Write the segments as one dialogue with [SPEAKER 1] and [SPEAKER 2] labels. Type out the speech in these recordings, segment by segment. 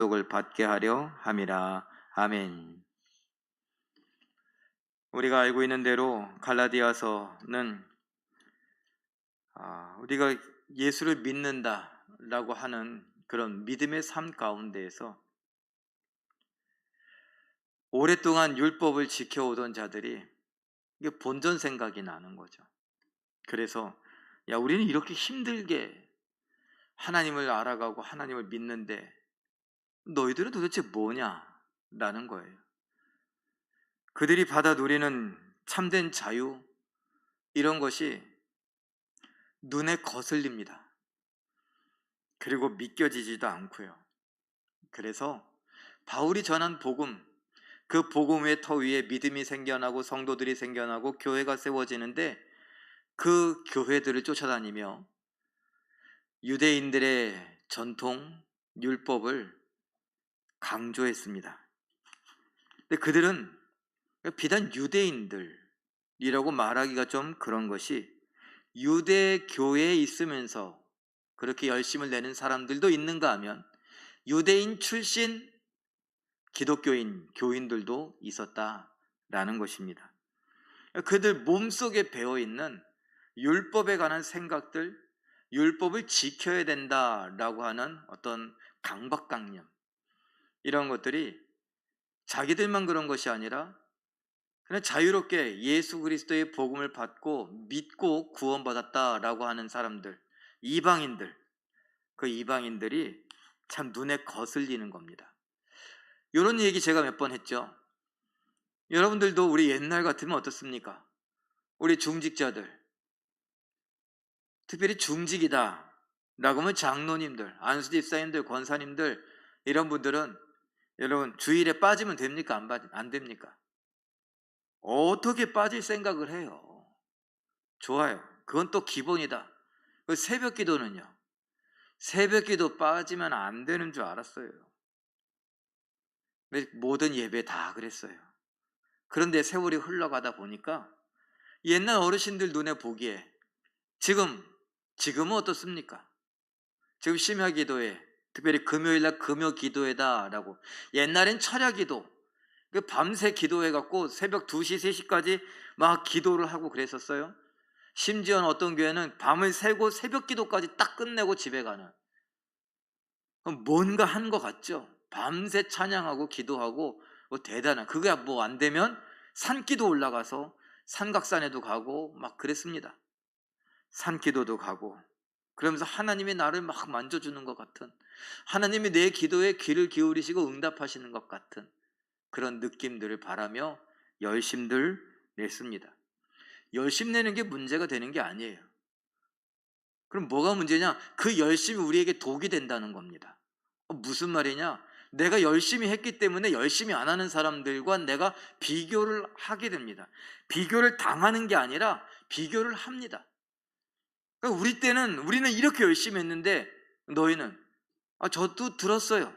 [SPEAKER 1] 을 받게 하려 함이라. 아멘. 우리가 알고 있는 대로 갈라디아서는 우리가 예수를 믿는다라고 하는 그런 믿음의 삶 가운데에서 오랫동안 율법을 지켜오던 자들이 이게 본전 생각이 나는 거죠. 그래서 야, 우리는 이렇게 힘들게 하나님을 알아가고 하나님을 믿는데 너희들은 도대체 뭐냐? 라는 거예요. 그들이 받아 누리는 참된 자유, 이런 것이 눈에 거슬립니다. 그리고 믿겨지지도 않고요. 그래서 바울이 전한 복음, 그 복음의 터 위에 믿음이 생겨나고 성도들이 생겨나고 교회가 세워지는데, 그 교회들을 쫓아다니며 유대인들의 전통 율법을 강조했습니다. 근데 그들은 비단 유대인들이라고 말하기가 좀 그런 것이, 유대 교회에 있으면서 그렇게 열심을 내는 사람들도 있는가 하면 유대인 출신 기독교인 교인들도 있었다라는 것입니다. 그들 몸속에 배어있는 율법에 관한 생각들, 율법을 지켜야 된다라고 하는 어떤 강박관념, 이런 것들이 자기들만 그런 것이 아니라 그냥 자유롭게 예수 그리스도의 복음을 받고 믿고 구원받았다라고 하는 사람들, 이방인들, 그 이방인들이 참 눈에 거슬리는 겁니다. 이런 얘기 제가 몇 번 했죠. 여러분들도 우리 옛날 같으면 어떻습니까? 우리 중직자들, 특별히 중직이다 라고 하면 장로님들, 안수 집사님들, 권사님들, 이런 분들은 여러분 주일에 빠지면 됩니까? 안 됩니까? 어떻게 빠질 생각을 해요? 좋아요. 그건 또 기본이다. 그 새벽 기도는요, 새벽 기도 빠지면 안 되는 줄 알았어요. 모든 예배 다 그랬어요. 그런데 세월이 흘러가다 보니까 옛날 어르신들 눈에 보기에 지금은 어떻습니까? 지금 심야 기도회, 특별히 금요일날 금요 기도회다라고, 옛날엔 철야 기도, 밤새 기도해 갖고 새벽 2시, 3시까지 막 기도를 하고 그랬었어요. 심지어는 어떤 교회는 밤을 새고 새벽 기도까지 딱 끝내고 집에 가는, 뭔가 한 것 같죠? 밤새 찬양하고 기도하고, 대단한, 그게 뭐 안 되면 산기도 올라가서 산각산에도 가고 막 그랬습니다. 산기도도 가고, 그러면서 하나님이 나를 막 만져주는 것 같은, 하나님이 내 기도에 귀를 기울이시고 응답하시는 것 같은 그런 느낌들을 바라며 열심들 냈습니다. 열심 내는 게 문제가 되는 게 아니에요. 그럼 뭐가 문제냐? 그 열심이 우리에게 독이 된다는 겁니다. 무슨 말이냐? 내가 열심히 했기 때문에 열심히 안 하는 사람들과 내가 비교를 하게 됩니다. 비교를 당하는 게 아니라 비교를 합니다. 그러니까 우리는 이렇게 열심히 했는데 너희는, 저도 들었어요.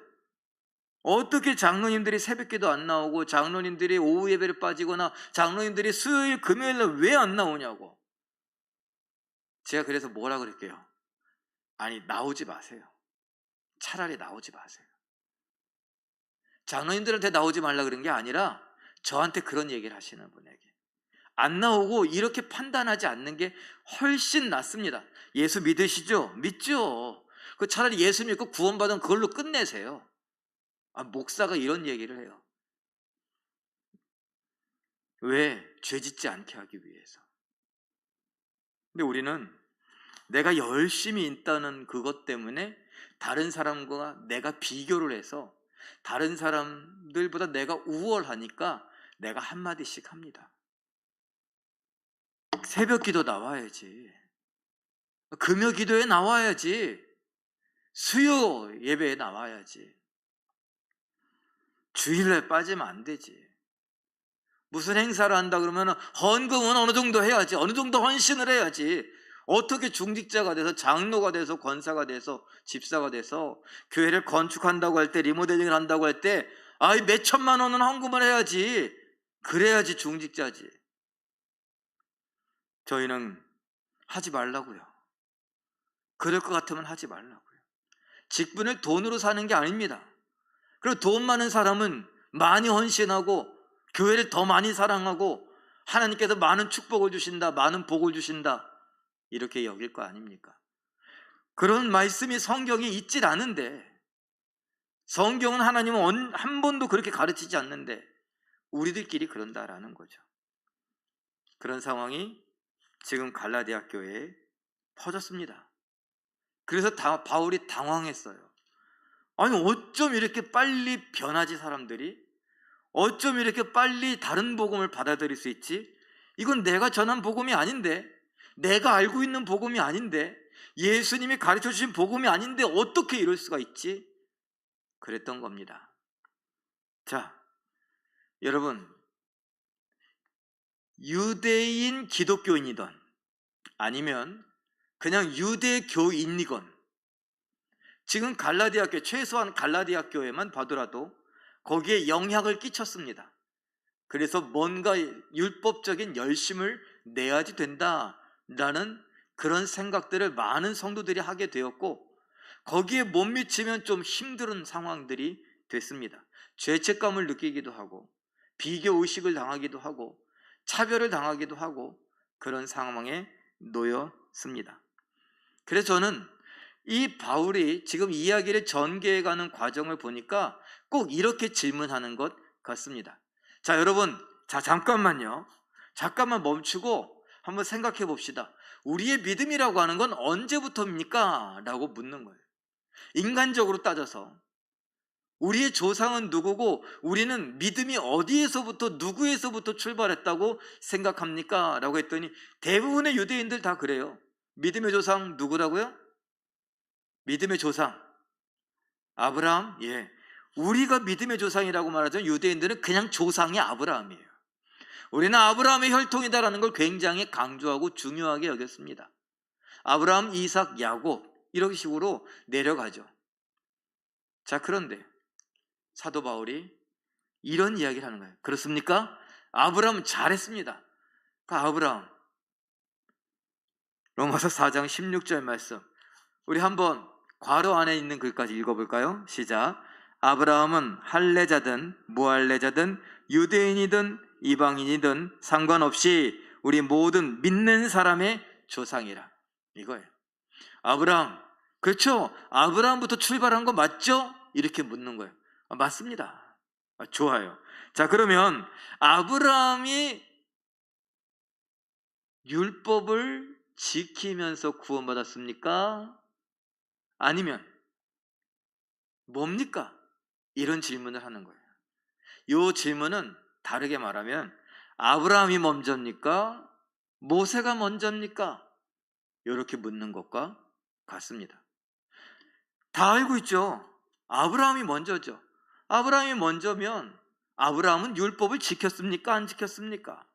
[SPEAKER 1] 어떻게 장로님들이 새벽기도 안 나오고 장로님들이 오후 예배를 빠지거나 장로님들이 수요일 금요일날 왜 안 나오냐고. 제가 그래서 뭐라 그럴게요? 아니, 나오지 마세요. 차라리 나오지 마세요. 장로님들한테 나오지 말라 그런 게 아니라 저한테 그런 얘기를 하시는 분에게 안 나오고 이렇게 판단하지 않는 게 훨씬 낫습니다. 예수 믿으시죠? 믿죠. 그 차라리 예수 믿고 구원받은 그걸로 끝내세요. 목사가 이런 얘기를 해요. 왜? 죄 짓지 않게 하기 위해서. 근데 우리는 내가 열심히 있다는 그것 때문에 다른 사람과 내가 비교를 해서 다른 사람들보다 내가 우월하니까 내가 한마디씩 합니다. 새벽 기도 나와야지. 금요 기도에 나와야지. 수요 예배에 나와야지. 주일날 빠지면 안 되지. 무슨 행사를 한다 그러면 헌금은 어느 정도 해야지. 어느 정도 헌신을 해야지. 어떻게 중직자가 돼서 장로가 돼서 권사가 돼서 집사가 돼서 교회를 건축한다고 할 때, 리모델링을 한다고 할 때 몇 천만 원은 헌금을 해야지. 그래야지 중직자지. 저희는 하지 말라고요. 그럴 것 같으면 하지 말라고요. 직분을 돈으로 사는 게 아닙니다. 그리고 돈 많은 사람은 많이 헌신하고 교회를 더 많이 사랑하고 하나님께서 많은 축복을 주신다, 많은 복을 주신다, 이렇게 여길 거 아닙니까? 그런 말씀이 성경에 있질 않은데, 성경은 하나님은 한 번도 그렇게 가르치지 않는데 우리들끼리 그런다라는 거죠. 그런 상황이 지금 갈라디아 교회에 퍼졌습니다. 그래서 바울이 당황했어요. 아니, 어쩜 이렇게 빨리 변하지 사람들이? 어쩜 이렇게 빨리 다른 복음을 받아들일 수 있지? 이건 내가 전한 복음이 아닌데, 내가 알고 있는 복음이 아닌데, 예수님이 가르쳐 주신 복음이 아닌데 어떻게 이럴 수가 있지? 그랬던 겁니다. 자, 여러분, 유대인 기독교인이든 아니면 그냥 유대교인이건 지금 갈라디아 교회, 최소한 갈라디아 교회만 봐더라도 거기에 영향을 끼쳤습니다. 그래서 뭔가 율법적인 열심을 내야지 된다라는 그런 생각들을 많은 성도들이 하게 되었고, 거기에 못 미치면 좀 힘든 상황들이 됐습니다. 죄책감을 느끼기도 하고 비교의식을 당하기도 하고 차별을 당하기도 하고 그런 상황에 놓였습니다. 그래서 저는 이 바울이 지금 이야기를 전개해가는 과정을 보니까 꼭 이렇게 질문하는 것 같습니다. 자, 여러분, 잠깐만요. 잠깐만 멈추고 한번 생각해 봅시다. 우리의 믿음이라고 하는 건 언제부터입니까? 라고 묻는 거예요. 인간적으로 따져서 우리의 조상은 누구고 우리는 믿음이 어디에서부터 누구에서부터 출발했다고 생각합니까? 라고 했더니 대부분의 유대인들 다 그래요. 믿음의 조상 누구라고요? 믿음의 조상 아브라함? 예. 우리가 믿음의 조상이라고 말하죠. 유대인들은 그냥 조상이 아브라함이에요. 우리는 아브라함의 혈통이다라는 걸 굉장히 강조하고 중요하게 여겼습니다. 아브라함, 이삭, 야곱 이런 식으로 내려가죠. 자, 그런데 사도 바울이 이런 이야기를 하는 거예요. 그렇습니까? 아브라함은 잘했습니다. 그 아브라함, 로마서 4장 16절 말씀, 우리 한번 괄호 안에 있는 글까지 읽어볼까요? 시작. 아브라함은 할례자든 무할례자든 유대인이든 이방인이든 상관없이 우리 모든 믿는 사람의 조상이라, 이거예요. 아브라함, 그렇죠? 아브라함부터 출발한 거 맞죠? 이렇게 묻는 거예요. 맞습니다. 좋아요. 자, 그러면 아브라함이 율법을 지키면서 구원받았습니까? 아니면 뭡니까? 이런 질문을 하는 거예요. 이 질문은 다르게 말하면 아브라함이 먼저입니까? 모세가 먼저입니까? 이렇게 묻는 것과 같습니다. 다 알고 있죠. 아브라함이 먼저죠. 아브라함이 먼저면 아브라함은 율법을 지켰습니까? 안 지켰습니까?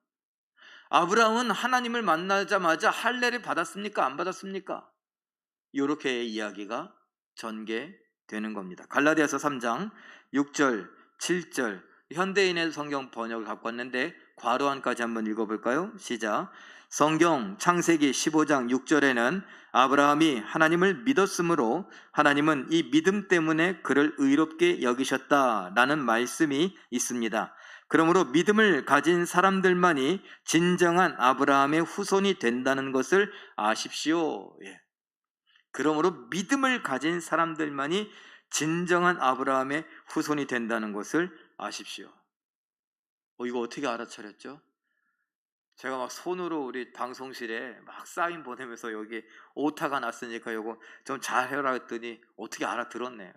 [SPEAKER 1] 아브라함은 하나님을 만나자마자 할례를 받았습니까? 안 받았습니까? 이렇게 이야기가 전개되는 겁니다. 갈라디아서 3장 6절, 7절 현대인의 성경 번역을 갖고 왔는데 괄호 안까지 한번 읽어볼까요? 시작. 성경 창세기 15장 6절에는 아브라함이 하나님을 믿었으므로 하나님은 이 믿음 때문에 그를 의롭게 여기셨다라는 말씀이 있습니다. 그러므로 믿음을 가진 사람들만이 진정한 아브라함의 후손이 된다는 것을 아십시오. 예. 그러므로 믿음을 가진 사람들만이 진정한 아브라함의 후손이 된다는 것을 아십시오. 이거 어떻게 알아차렸죠? 제가 막 손으로 우리 방송실에 막 사인 보내면서 여기 오타가 났으니까 이거 좀 잘해라 했더니 어떻게 알아들었네요.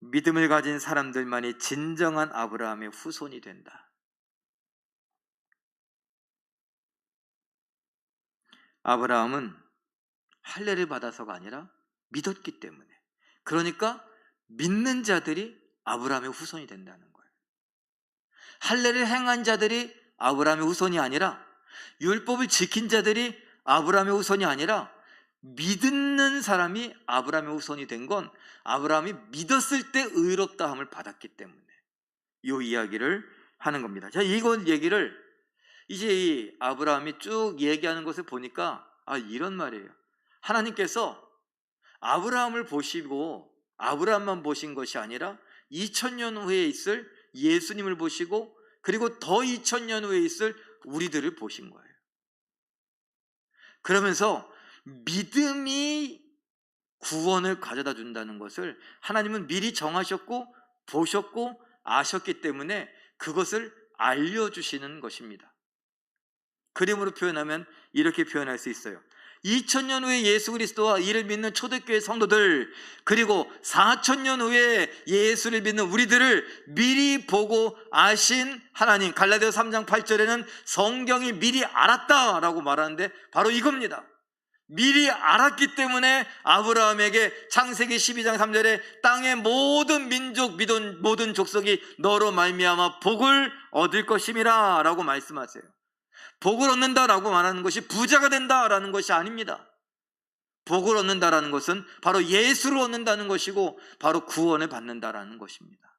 [SPEAKER 1] 믿음을 가진 사람들만이 진정한 아브라함의 후손이 된다. 아브라함은 할례를 받아서가 아니라 믿었기 때문에, 그러니까 믿는 자들이 아브라함의 후손이 된다는 거예요. 할례를 행한 자들이 아브라함의 후손이 아니라, 율법을 지킨 자들이 아브라함의 후손이 아니라 믿는 사람이 아브라함의 후손이 된 건 아브라함이 믿었을 때 의롭다함을 받았기 때문에 이 이야기를 하는 겁니다. 자, 이건 얘기를 이제 이 아브라함이 쭉 얘기하는 것을 보니까 이런 말이에요. 하나님께서 아브라함을 보시고 아브라함만 보신 것이 아니라 2000년 후에 있을 예수님을 보시고 그리고 더 2000년 후에 있을 우리들을 보신 거예요. 그러면서 믿음이 구원을 가져다 준다는 것을 하나님은 미리 정하셨고 보셨고 아셨기 때문에 그것을 알려주시는 것입니다. 그림으로 표현하면 이렇게 표현할 수 있어요. 2000년 후에 예수 그리스도와 이를 믿는 초대교회 성도들, 그리고 4000년 후에 예수를 믿는 우리들을 미리 보고 아신 하나님. 갈라디아 3장 8절에는 성경이 미리 알았다라고 말하는데 바로 이겁니다. 미리 알았기 때문에 아브라함에게 창세기 12장 3절에 땅의 모든 민족, 모든 족속이 너로 말미암아 복을 얻을 것임이라 라고 말씀하세요. 복을 얻는다라고 말하는 것이 부자가 된다라는 것이 아닙니다. 복을 얻는다라는 것은 바로 예수를 얻는다는 것이고 바로 구원을 받는다라는 것입니다.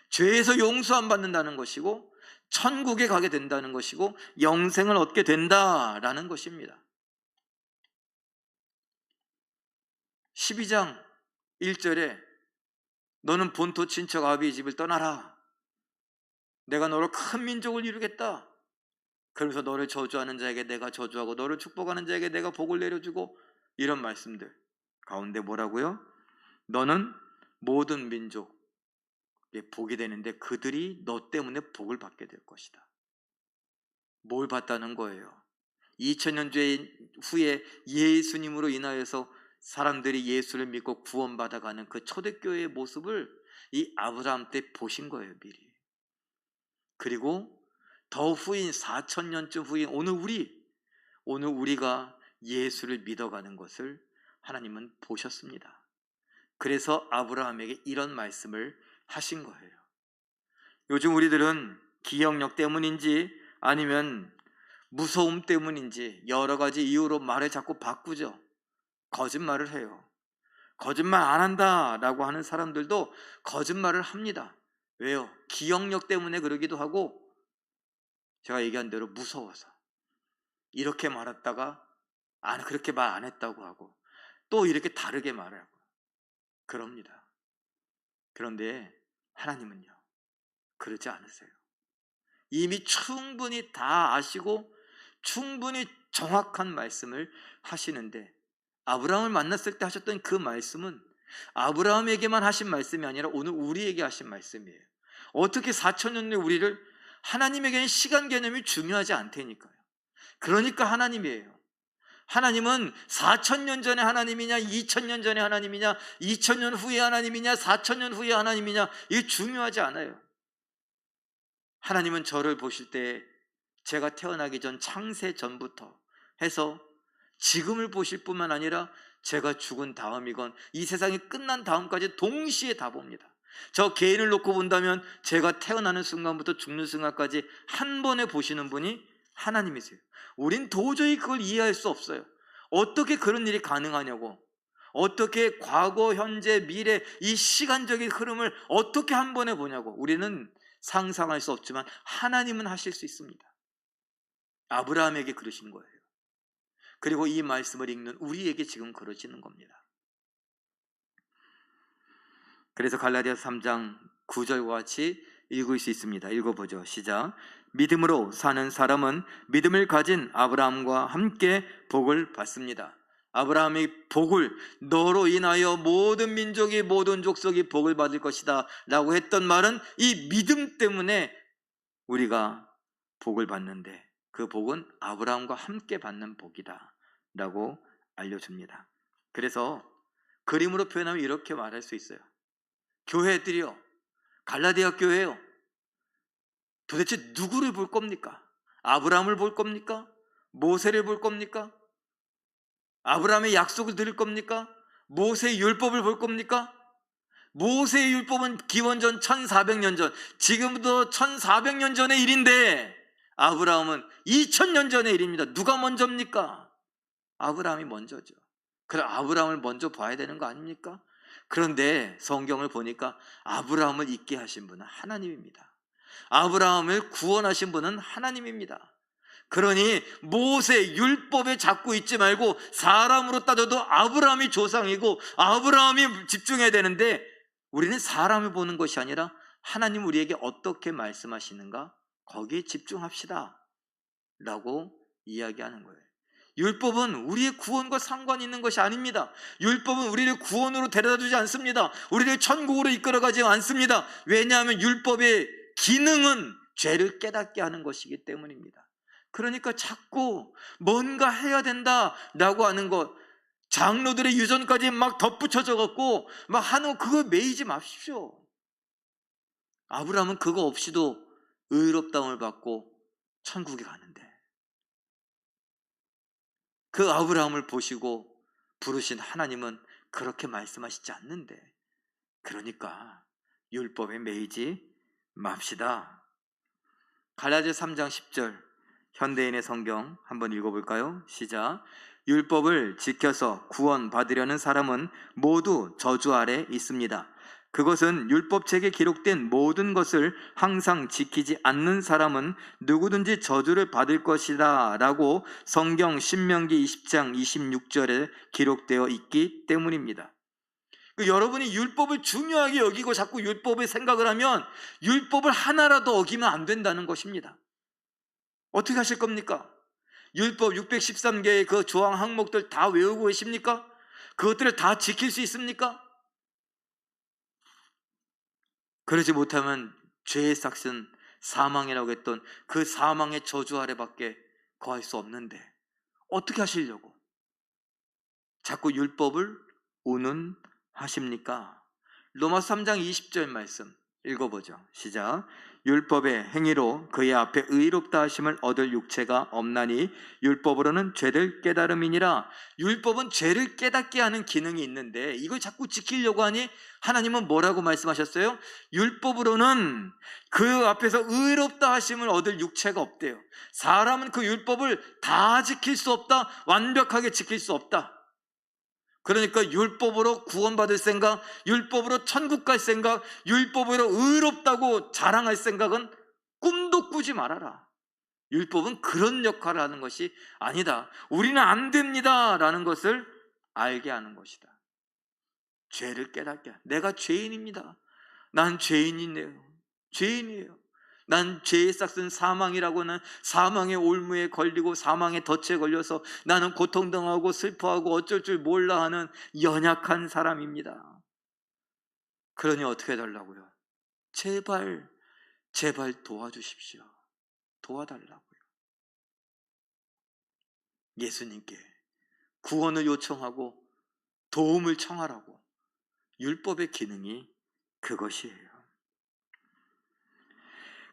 [SPEAKER 1] 죄에서 용서함 받는다는 것이고 천국에 가게 된다는 것이고 영생을 얻게 된다라는 것입니다. 12장 1절에 너는 본토 친척 아비의 집을 떠나라. 내가 너로 큰 민족을 이루겠다. 그러면서 너를 저주하는 자에게 내가 저주하고 너를 축복하는 자에게 내가 복을 내려주고, 이런 말씀들 가운데 뭐라고요? 너는 모든 민족에 복이 되는데 그들이 너 때문에 복을 받게 될 것이다. 뭘 받다는 거예요? 2000년 후에 예수님으로 인하여서 사람들이 예수를 믿고 구원받아가는 그 초대교회의 모습을 이 아브라함 때 보신 거예요, 미리. 그리고 더 후인 4000년쯤 후인 오늘 우리가 예수를 믿어가는 것을 하나님은 보셨습니다. 그래서 아브라함에게 이런 말씀을 하신 거예요. 요즘 우리들은 기억력 때문인지 아니면 무서움 때문인지 여러 가지 이유로 말을 자꾸 바꾸죠. 거짓말을 해요. 거짓말 안 한다라고 하는 사람들도 거짓말을 합니다. 왜요? 기억력 때문에 그러기도 하고, 제가 얘기한 대로 무서워서 이렇게 말했다가 그렇게 말 안 했다고 하고 또 이렇게 다르게 말하고 그럽니다. 그런데 하나님은요, 그러지 않으세요. 이미 충분히 다 아시고 충분히 정확한 말씀을 하시는데, 아브라함을 만났을 때 하셨던 그 말씀은 아브라함에게만 하신 말씀이 아니라 오늘 우리에게 하신 말씀이에요. 어떻게 4000년 후 우리를, 하나님에게는 시간 개념이 중요하지 않다니까요. 그러니까 하나님이에요. 하나님은 4000년 전에 하나님이냐 2000년 전에 하나님이냐 2000년 후에 하나님이냐 4000년 후에 하나님이냐, 이게 중요하지 않아요. 하나님은 저를 보실 때 제가 태어나기 전 창세 전부터 해서 지금을 보실 뿐만 아니라 제가 죽은 다음이건 이 세상이 끝난 다음까지 동시에 다 봅니다. 저 개인을 놓고 본다면 제가 태어나는 순간부터 죽는 순간까지 한 번에 보시는 분이 하나님이세요. 우린 도저히 그걸 이해할 수 없어요. 어떻게 그런 일이 가능하냐고, 어떻게 과거, 현재, 미래 이 시간적인 흐름을 어떻게 한 번에 보냐고. 우리는 상상할 수 없지만 하나님은 하실 수 있습니다. 아브라함에게 그러신 거예요. 그리고 이 말씀을 읽는 우리에게 지금 그러시는 겁니다. 그래서 갈라디아 3장 9절과 같이 읽을 수 있습니다. 읽어보죠. 시작. 믿음으로 사는 사람은 믿음을 가진 아브라함과 함께 복을 받습니다. 아브라함이 복을, 너로 인하여 모든 민족이 모든 족속이 복을 받을 것이다 라고 했던 말은 이 믿음 때문에 우리가 복을 받는데, 그 복은 아브라함과 함께 받는 복이다 라고 알려줍니다. 그래서 그림으로 표현하면 이렇게 말할 수 있어요. 교회들이요, 갈라디아 교회요, 도대체 누구를 볼 겁니까? 아브라함을 볼 겁니까? 모세를 볼 겁니까? 아브라함의 약속을 들을 겁니까? 모세의 율법을 볼 겁니까? 모세의 율법은 기원전 1400년 전, 지금부터 1400년 전의 일인데 아브라함은 2000년 전의 일입니다. 누가 먼저입니까? 아브라함이 먼저죠. 그럼 아브라함을 먼저 봐야 되는 거 아닙니까? 그런데 성경을 보니까 아브라함을 있게 하신 분은 하나님입니다. 아브라함을 구원하신 분은 하나님입니다. 그러니 모세 율법에 잡고 있지 말고 사람으로 따져도 아브라함이 조상이고 아브라함이 집중해야 되는데 우리는 사람을 보는 것이 아니라 하나님 우리에게 어떻게 말씀하시는가 거기에 집중합시다 라고 이야기하는 거예요. 율법은 우리의 구원과 상관이 있는 것이 아닙니다. 율법은 우리를 구원으로 데려다 주지 않습니다. 우리를 천국으로 이끌어가지 않습니다. 왜냐하면 율법의 기능은 죄를 깨닫게 하는 것이기 때문입니다. 그러니까 자꾸 뭔가 해야 된다라고 하는 것, 장로들의 유전까지 막 덧붙여져 갖고 막 하는 그거 매이지 마십시오. 아브라함은 그거 없이도 의롭다움을 받고 천국에 가는데 그 아브라함을 보시고 부르신 하나님은 그렇게 말씀하시지 않는데, 그러니까 율법에 매이지 맙시다. 갈라디아 3장 10절 현대인의 성경 한번 읽어볼까요? 시작. 율법을 지켜서 구원받으려는 사람은 모두 저주 아래 있습니다. 그것은 율법책에 기록된 모든 것을 항상 지키지 않는 사람은 누구든지 저주를 받을 것이다 라고 성경 신명기 20장 26절에 기록되어 있기 때문입니다. 여러분이 율법을 중요하게 여기고 자꾸 율법의 생각을 하면 율법을 하나라도 어기면 안 된다는 것입니다. 어떻게 하실 겁니까? 율법 613개의 그 조항 항목들 다 외우고 계십니까? 그것들을 다 지킬 수 있습니까? 그러지 못하면 죄의 삭은 사망이라고 했던 그 사망의 저주 아래밖에 거할 수 없는데 어떻게 하시려고 자꾸 율법을 운운하십니까? 로마서 3장 20절 말씀 읽어보죠. 시작. 율법의 행위로 그의 앞에 의롭다 하심을 얻을 육체가 없나니 율법으로는 죄를 깨달음이니라. 율법은 죄를 깨닫게 하는 기능이 있는데 이걸 자꾸 지키려고 하니 하나님은 뭐라고 말씀하셨어요? 율법으로는 그 앞에서 의롭다 하심을 얻을 육체가 없대요. 사람은 그 율법을 다 지킬 수 없다, 완벽하게 지킬 수 없다. 그러니까 율법으로 구원받을 생각, 율법으로 천국 갈 생각, 율법으로 의롭다고 자랑할 생각은 꿈도 꾸지 말아라. 율법은 그런 역할을 하는 것이 아니다. 우리는 안 됩니다 라는 것을 알게 하는 것이다. 죄를 깨닫게. 내가 죄인입니다. 난 죄인이네요. 죄인이에요. 난 죄의 싹은 사망이라고는 사망의 올무에 걸리고 사망의 덫에 걸려서 나는 고통당하고 슬퍼하고 어쩔 줄 몰라 하는 연약한 사람입니다. 그러니 어떻게 해달라고요? 제발 도와주십시오. 도와달라고요. 예수님께 구원을 요청하고 도움을 청하라고. 율법의 기능이 그것이에요.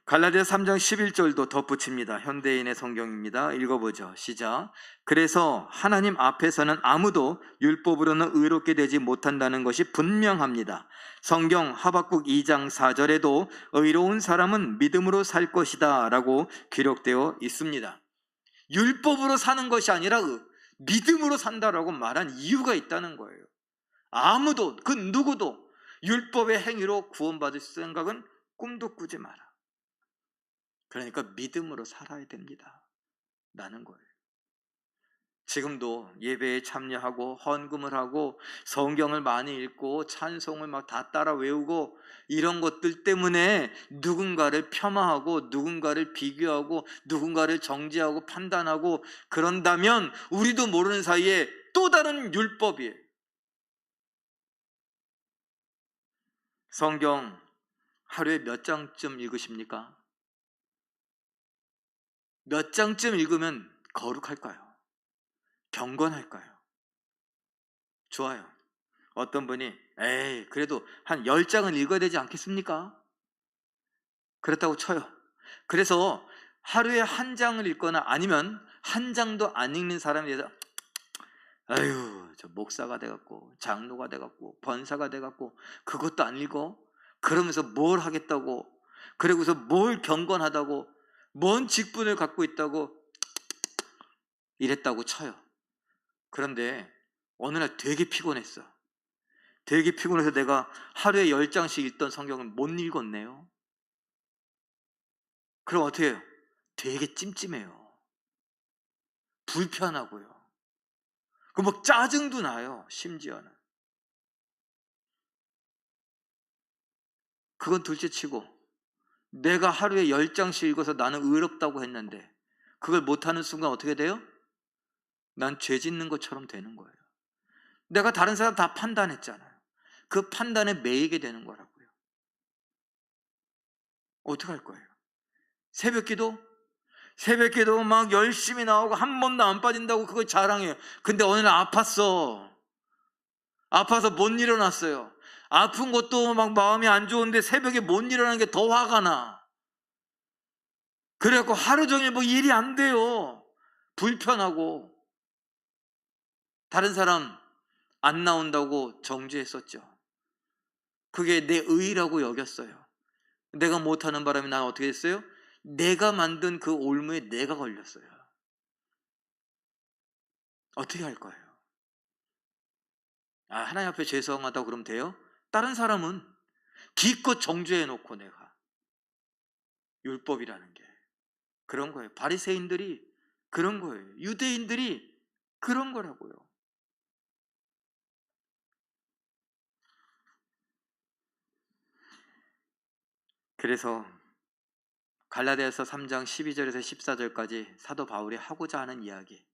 [SPEAKER 1] 갈라디아 3장 11절도 덧붙입니다. 현대인의 성경입니다. 읽어보죠. 시작. 그래서 하나님 앞에서는 아무도 율법으로는 의롭게 되지 못한다는 것이 분명합니다. 성경 하박국 2장 4절에도 의로운 사람은 믿음으로 살 것이다 라고 기록되어 있습니다. 율법으로 사는 것이 아니라 믿음으로 산다라고 말한 이유가 있다는 거예요. 아무도, 그 누구도 율법의 행위로 구원받을 생각은 꿈도 꾸지 마라. 그러니까 믿음으로 살아야 됩니다 라는 거예요. 지금도 예배에 참여하고 헌금을 하고 성경을 많이 읽고 찬송을 막 다 따라 외우고 이런 것들 때문에 누군가를 폄하하고 누군가를 비교하고 누군가를 정죄하고 판단하고 그런다면 우리도 모르는 사이에 또 다른 율법이에요. 성경 하루에 몇 장쯤 읽으십니까? 몇 장쯤 읽으면 거룩할까요? 경건할까요? 좋아요. 어떤 분이 에이 그래도 한 10장은 읽어야 되지 않겠습니까? 그렇다고 쳐요. 그래서 하루에 한 장을 읽거나 아니면 한 장도 안 읽는 사람에 대해서 아유 저 목사가 돼갖고 장로가 돼갖고 권사가 돼갖고 그것도 안 읽어? 그러면서 뭘 하겠다고, 그리고서 뭘 경건하다고, 뭔 직분을 갖고 있다고 이랬다고 쳐요. 그런데 어느 날 되게 피곤했어. 되게 피곤해서 내가 하루에 10장씩 읽던 성경을 못 읽었네요. 그럼 어떻게 해요? 되게 찜찜해요. 불편하고요. 그 뭐 짜증도 나요. 심지어는. 그건 둘째치고 내가 하루에 10장씩 읽어서 나는 의롭다고 했는데 그걸 못하는 순간 어떻게 돼요? 난 죄 짓는 것처럼 되는 거예요. 내가 다른 사람 다 판단했잖아요. 그 판단에 매이게 되는 거라고요. 어떻게 할 거예요? 새벽기도? 새벽기도 막 열심히 나오고 한 번도 안 빠진다고 그걸 자랑해요. 근데 어느 날 아팠어. 아파서 못 일어났어요. 아픈 것도 막 마음이 안 좋은데 새벽에 못 일어나는 게 더 화가 나. 그래갖고 하루 종일 뭐 일이 안 돼요. 불편하고. 다른 사람 안 나온다고 정죄했었죠. 그게 내 의의라고 여겼어요. 내가 못하는 바람에 난 어떻게 됐어요? 내가 만든 그 올무에 내가 걸렸어요. 어떻게 할 거예요? 하나님 앞에 죄송하다고 그러면 돼요? 다른 사람은 기껏 정죄해놓고 내가 율법이라는 게 그런 거예요. 바리새인들이 그런 거예요. 유대인들이 그런 거라고요. 그래서 갈라디아서 3장 12절에서 14절까지 사도 바울이 하고자 하는 이야기,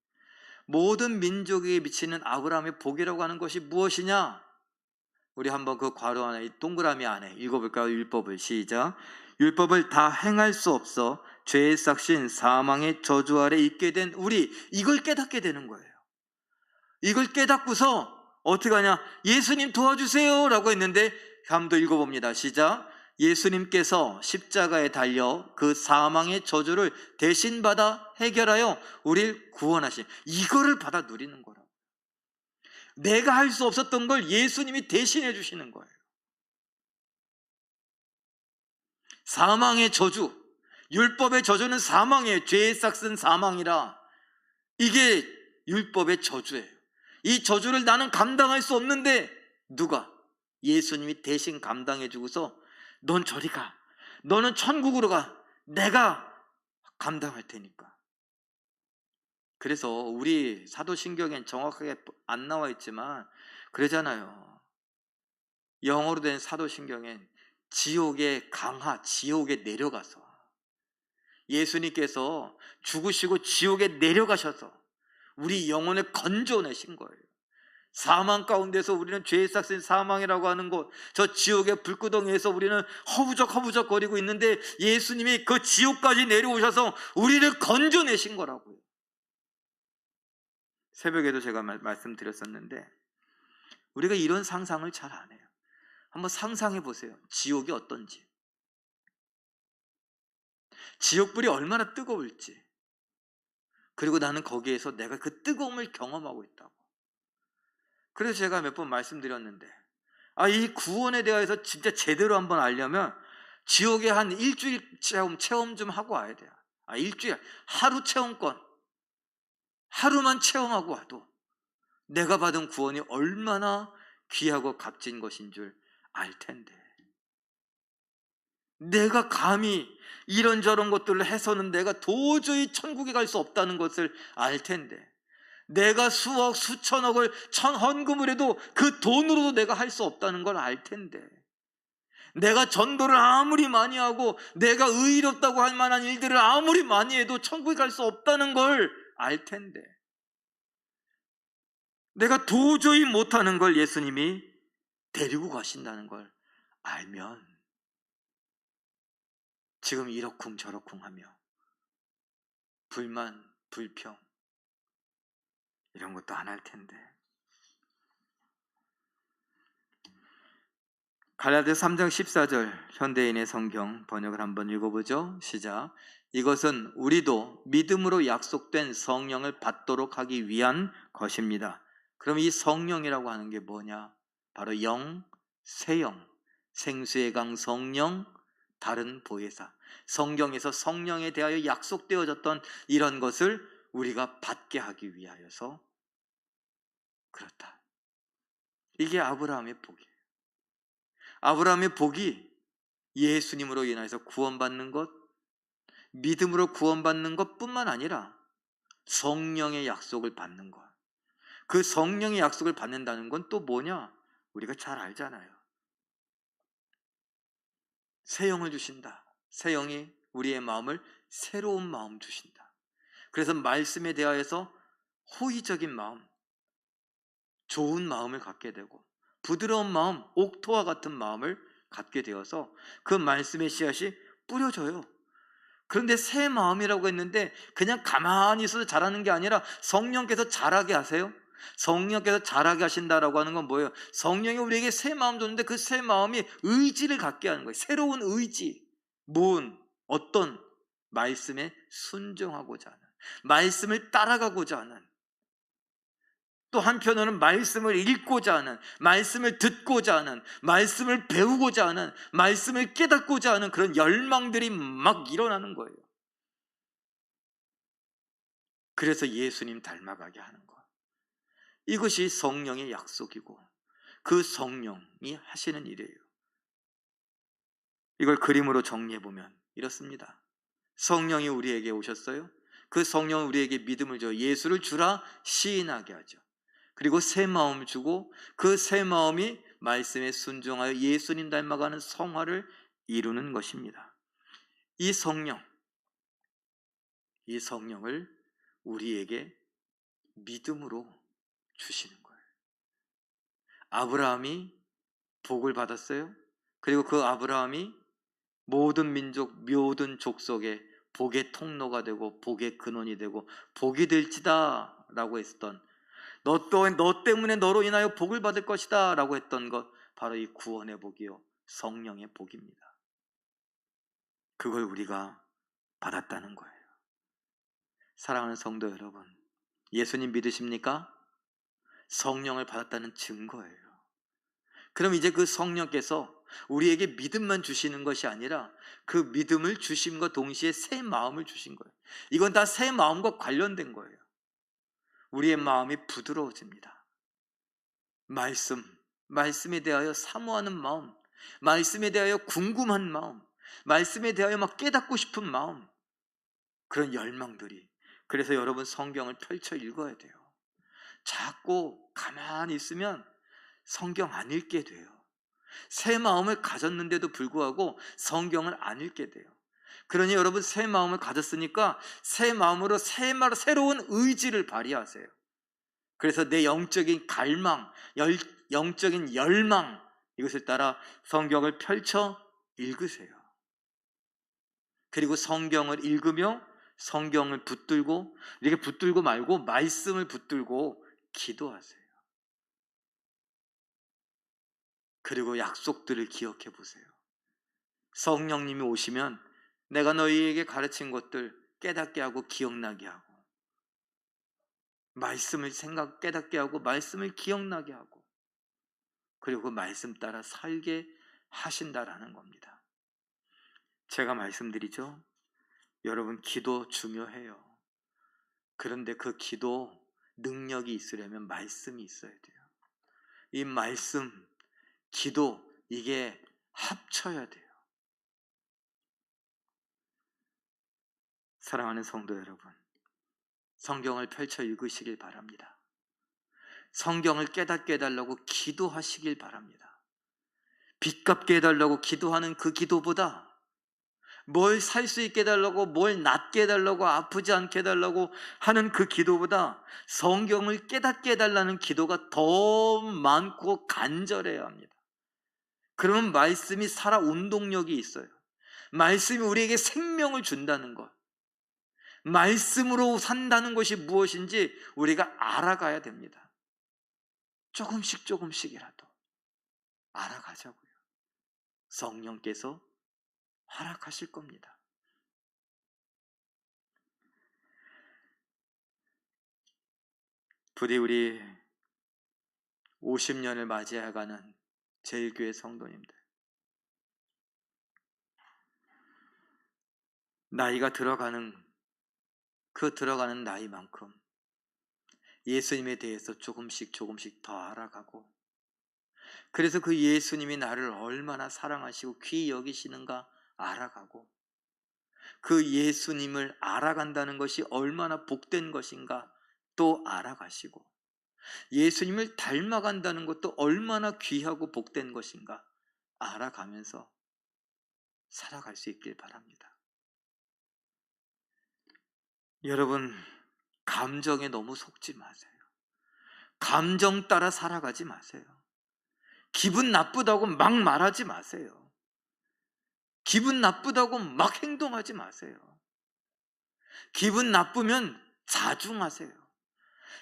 [SPEAKER 1] 모든 민족에게 미치는 아브라함의 복이라고 하는 것이 무엇이냐? 우리 한번 그 괄호 안에, 동그라미 안에 읽어볼까요? 율법을. 시작. 율법을 다 행할 수 없어 죄의 삭신 사망의 저주 아래 있게 된 우리, 이걸 깨닫게 되는 거예요. 이걸 깨닫고서 어떻게 하냐? 예수님 도와주세요 라고 했는데 한번 읽어봅니다. 시작. 예수님께서 십자가에 달려 그 사망의 저주를 대신 받아 해결하여 우리를 구원하신, 이거를 받아 누리는 거라고. 내가 할 수 없었던 걸 예수님이 대신해 주시는 거예요. 사망의 저주, 율법의 저주는 사망이에요. 죄의 삭은 사망이라. 이게 율법의 저주예요. 이 저주를 나는 감당할 수 없는데 누가? 예수님이 대신 감당해 주고서 넌 저리 가, 너는 천국으로 가, 내가 감당할 테니까. 그래서 우리 사도신경엔 정확하게 안 나와 있지만 그러잖아요. 영어로 된 사도신경엔 지옥의 강하, 지옥에 내려가서 예수님께서 죽으시고 지옥에 내려가셔서 우리 영혼을 건져내신 거예요. 사망 가운데서 우리는 죄의 삭신 사망이라고 하는 곳, 저 지옥의 불구덩이에서 우리는 허우적 거리고 있는데 예수님이 그 지옥까지 내려오셔서 우리를 건져내신 거라고요. 새벽에도 제가 말씀드렸었는데 우리가 이런 상상을 잘 안 해요. 한번 상상해 보세요. 지옥이 어떤지, 지옥불이 얼마나 뜨거울지, 그리고 나는 거기에서 내가 그 뜨거움을 경험하고 있다고. 그래서 제가 몇 번 말씀드렸는데 이 구원에 대해서 진짜 제대로 한번 알려면 지옥에 한 일주일 체험 좀 하고 와야 돼요. 일주일, 하루 체험권, 하루만 체험하고 와도 내가 받은 구원이 얼마나 귀하고 값진 것인 줄 알 텐데, 내가 감히 이런저런 것들을 해서는 내가 도저히 천국에 갈 수 없다는 것을 알 텐데, 내가 수억 수천억을 헌금을 해도 그 돈으로도 내가 할 수 없다는 걸 알 텐데, 내가 전도를 아무리 많이 하고 내가 의롭다고 할 만한 일들을 아무리 많이 해도 천국에 갈 수 없다는 걸 알 텐데, 내가 도저히 못하는 걸 예수님이 데리고 가신다는 걸 알면 지금 이러쿵 저러쿵 하며 불만, 불평 이런 것도 안 할 텐데. 갈라디아서 3장 14절 현대인의 성경 번역을 한번 읽어보죠. 시작. 이것은 우리도 믿음으로 약속된 성령을 받도록 하기 위한 것입니다. 그럼 이 성령이라고 하는 게 뭐냐? 바로 영, 새영, 생수의 강 성령, 다른 보혜사. 성경에서 성령에 대하여 약속되어졌던 이런 것을 우리가 받게 하기 위하여서 그렇다. 이게 아브라함의 복이에요. 아브라함의 복이 예수님으로 인해서 구원받는 것, 믿음으로 구원받는 것뿐만 아니라 성령의 약속을 받는 것. 그 성령의 약속을 받는다는 건 또 뭐냐? 우리가 잘 알잖아요. 새 영을 주신다. 새 영이 우리의 마음을 새로운 마음 주신다. 그래서 말씀에 대하여서 호의적인 마음, 좋은 마음을 갖게 되고 부드러운 마음, 옥토와 같은 마음을 갖게 되어서 그 말씀의 씨앗이 뿌려져요. 그런데 새 마음이라고 했는데 그냥 가만히 있어도 자라는 게 아니라 성령께서 자라게 하세요. 성령께서 자라게 하신다라고 하는 건 뭐예요? 성령이 우리에게 새 마음 줬는데 그 새 마음이 의지를 갖게 하는 거예요. 새로운 의지. 어떤 말씀에 순종하고자 하는, 말씀을 따라가고자 하는, 또 한편으로는 말씀을 읽고자 하는, 말씀을 듣고자 하는, 말씀을 배우고자 하는, 말씀을 깨닫고자 하는 그런 열망들이 막 일어나는 거예요. 그래서 예수님 닮아가게 하는 것. 이것이 성령의 약속이고 그 성령이 하시는 일이에요. 이걸 그림으로 정리해보면 이렇습니다. 성령이 우리에게 오셨어요. 그 성령은 우리에게 믿음을 줘 예수를 주라 시인하게 하죠. 그리고 새 마음을 주고 그 새 마음이 말씀에 순종하여 예수님 닮아가는 성화를 이루는 것입니다. 이 성령을 우리에게 믿음으로 주시는 거예요. 아브라함이 복을 받았어요. 그리고 그 아브라함이 모든 민족, 모든 족속의 복의 통로가 되고 복의 근원이 되고 복이 될지다 라고 했던, 너 때문에 너로 인하여 복을 받을 것이다 라고 했던 것, 바로 이 구원의 복이요 성령의 복입니다. 그걸 우리가 받았다는 거예요. 사랑하는 성도 여러분, 예수님 믿으십니까? 성령을 받았다는 증거예요. 그럼 이제 그 성령께서 우리에게 믿음만 주시는 것이 아니라 그 믿음을 주심과 동시에 새 마음을 주신 거예요. 이건 다 새 마음과 관련된 거예요. 우리의 마음이 부드러워집니다. 말씀에 대하여 사모하는 마음, 말씀에 대하여 궁금한 마음, 말씀에 대하여 막 깨닫고 싶은 마음, 그런 열망들이. 그래서 여러분 성경을 펼쳐 읽어야 돼요. 자꾸 가만히 있으면 성경 안 읽게 돼요. 새 마음을 가졌는데도 불구하고 성경을 안 읽게 돼요. 그러니 여러분 새 마음을 가졌으니까 새 마음으로 새로운 의지를 발휘하세요. 그래서 내 영적인 갈망, 영적인 열망, 이것을 따라 성경을 펼쳐 읽으세요. 그리고 성경을 읽으며 성경을 붙들고, 이렇게 붙들고 말고 말씀을 붙들고 기도하세요. 그리고 약속들을 기억해 보세요. 성령님이 오시면 내가 너희에게 가르친 것들 깨닫게 하고 기억나게 하고, 말씀을 깨닫게 하고 말씀을 기억나게 하고, 그리고 그 말씀 따라 살게 하신다라는 겁니다. 제가 말씀드리죠. 여러분 기도 중요해요. 그런데 그 기도 능력이 있으려면 말씀이 있어야 돼요. 이 말씀, 기도, 이게 합쳐야 돼요. 사랑하는 성도 여러분, 성경을 펼쳐 읽으시길 바랍니다. 성경을 깨닫게 해달라고 기도하시길 바랍니다. 빚갚게 해달라고 기도하는 그 기도보다 뭘 살 수 있게 해달라고, 뭘 낫게 해달라고, 아프지 않게 해달라고 하는 그 기도보다 성경을 깨닫게 해달라는 기도가 더 많고 간절해야 합니다. 그러면 말씀이 살아 운동력이 있어요. 말씀이 우리에게 생명을 준다는 것, 말씀으로 산다는 것이 무엇인지 우리가 알아가야 됩니다. 조금씩이라도 알아가자고요. 성령께서 허락하실 겁니다. 부디 우리 50년을 맞이해가는 제일교회 성도님들, 나이가 들어가는 나이만큼 예수님에 대해서 조금씩 더 알아가고, 그래서 그 예수님이 나를 얼마나 사랑하시고 귀히 여기시는가 알아가고, 그 예수님을 알아간다는 것이 얼마나 복된 것인가 또 알아가시고, 예수님을 닮아간다는 것도 얼마나 귀하고 복된 것인가 알아가면서 살아갈 수 있길 바랍니다. 여러분, 감정에 너무 속지 마세요. 감정 따라 살아가지 마세요. 기분 나쁘다고 막 말하지 마세요. 기분 나쁘다고 막 행동하지 마세요. 기분 나쁘면 자중하세요.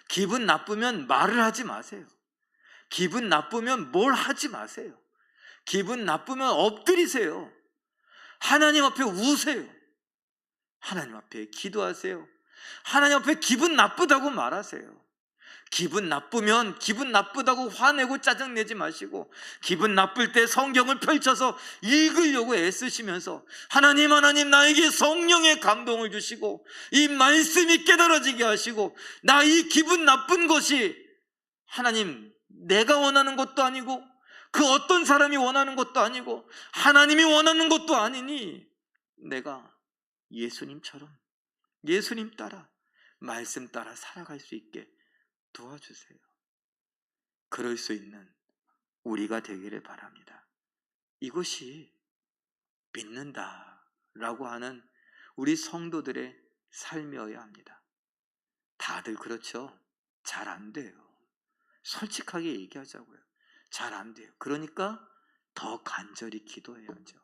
[SPEAKER 1] 기분 나쁘면 말을 하지 마세요. 기분 나쁘면 뭘 하지 마세요. 기분 나쁘면 엎드리세요. 하나님 앞에 우세요. 하나님 앞에 기도하세요. 하나님 앞에 기분 나쁘다고 말하세요. 기분 나쁘면 기분 나쁘다고 화내고 짜증내지 마시고, 기분 나쁠 때 성경을 펼쳐서 읽으려고 애쓰시면서, 하나님 나에게 성령의 감동을 주시고 이 말씀이 깨달아지게 하시고, 나 이 기분 나쁜 것이 하나님 내가 원하는 것도 아니고 그 어떤 사람이 원하는 것도 아니고 하나님이 원하는 것도 아니니, 내가 예수님처럼 예수님 따라 말씀 따라 살아갈 수 있게 도와주세요. 그럴 수 있는 우리가 되기를 바랍니다. 이것이 믿는다라고 하는 우리 성도들의 삶이어야 합니다. 다들 그렇죠? 잘 안 돼요. 솔직하게 얘기하자고요. 잘 안 돼요. 그러니까 더 간절히 기도해야죠.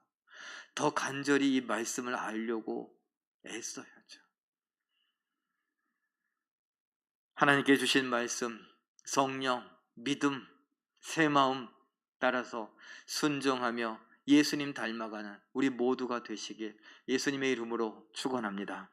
[SPEAKER 1] 더 간절히 이 말씀을 알려고 애써야죠. 하나님께 주신 말씀, 성령, 믿음, 새 마음 따라서 순종하며 예수님 닮아가는 우리 모두가 되시길 예수님의 이름으로 축원합니다.